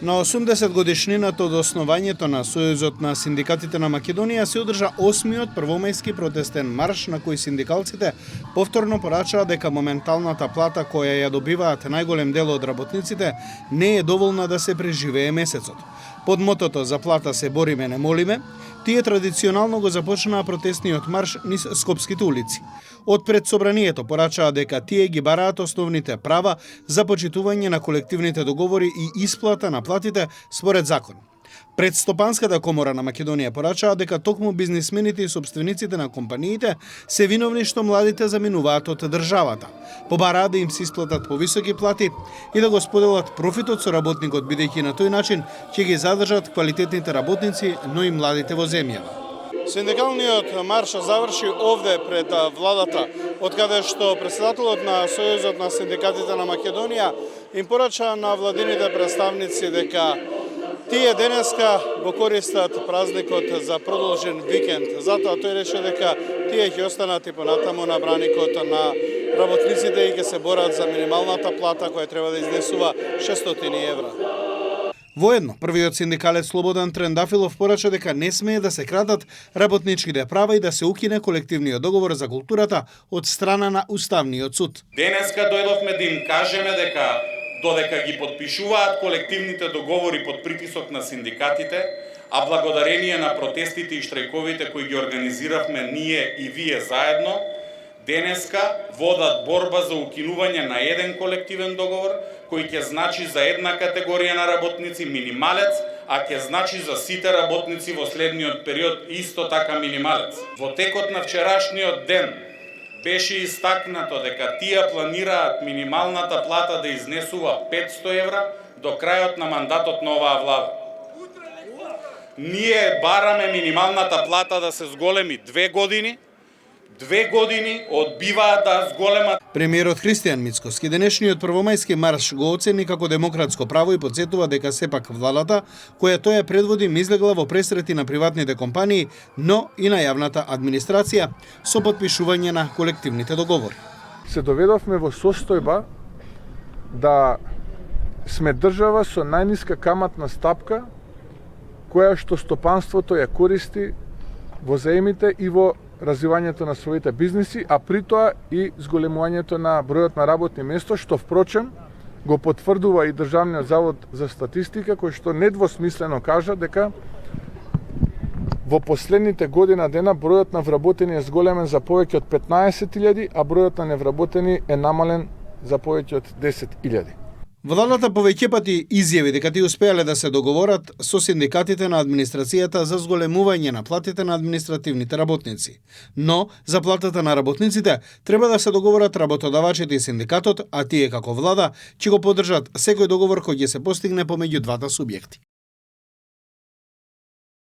На 80 годишнината од основањето на Сојузот на синдикатите на Македонија се одржа 8-миот првомајски протестен марш на кој синдикалците повторно порачаа дека моменталната плата која ја добиваат најголем дел од работниците не е доволна да се преживее месецот. Под мотото "За плата се бориме, не молиме", тие традиционално го започнаа протестниот марш низ скопските улици. Од пред собранието порачаа дека тие ги бараат основните права за почитување на колективните договори и исплата на платите според закон. Пред Стопанската комора на Македонија порачаа дека токму бизнисмените и собствениците на компаниите се виновни што младите заминуваат од државата. Побараа да им се исплатат повисоки плати и да го споделат профитот со работникот, бидејќи на тој начин ќе ги задржат квалитетните работници, но и младите во земјава. Синдикалниот марш заврши овде пред владата, откаде што претседателот на Сојузот на синдикатите на Македонија им порача на владините представници дека тие денеска го користат празникот за продолжен викенд. Затоа тој рече дека тие ќе останат и понатаму на браникот на работниците и ќе се борат за минималната плата која треба да изнесува 600 евра. Воедно, првиот синдикалец Слободан Трендафилов порача дека не смее да се крадат работничките права и да се укине колективниот договор за културата од страна на Уставниот суд. Денеска дојдовме да им кажеме дека додека ги подпишуваат колективните договори под притисок на синдикатите, а благодарение на протестите и штрајковите кои ги организиравме ние и вие заедно, денеска водат борба за укинување на еден колективен договор кој ќе значи за една категорија на работници минималец, а ќе значи за сите работници во следниот период исто така минималец. Во текот на вчерашниот ден беше истакнато дека тие планираат минималната плата да изнесува 500 евра до крајот на мандатот на оваа влада. Ние бараме минималната плата да се зголеми 2 години. 2 години одбиваат да зголемат. Премиерот Христијан Мицкоски денешниот првомајски марш го оцени како демократско право и потсетува дека сепак владата, која тој предводи, излегла во пресрети на приватните компании, но и на јавната администрација со потпишување на колективните договори. Се доведовме во состојба да сме држава со најниска каматна стапка, која што стопанството ја користи во заемите и во развивањето на своите бизниси, а при тоа и зголемувањето на бројот на работни места, што впрочем го потврдува и Државниот завод за статистика, кој што недвосмислено кажа дека во последните година дена бројот на вработени е зголемен за повеќе од 15.000, а бројот на невработени е намален за повеќе од 10.000. Владата повеќе пати изјави дека тие успеале да се договорат со синдикатите на администрацијата за зголемување на платите на административните работници. Но за платата на работниците треба да се договорат работодавачите и синдикатот, а тие како влада ќе го поддржат секој договор кој ќе се постигне помеѓу двата субјекти.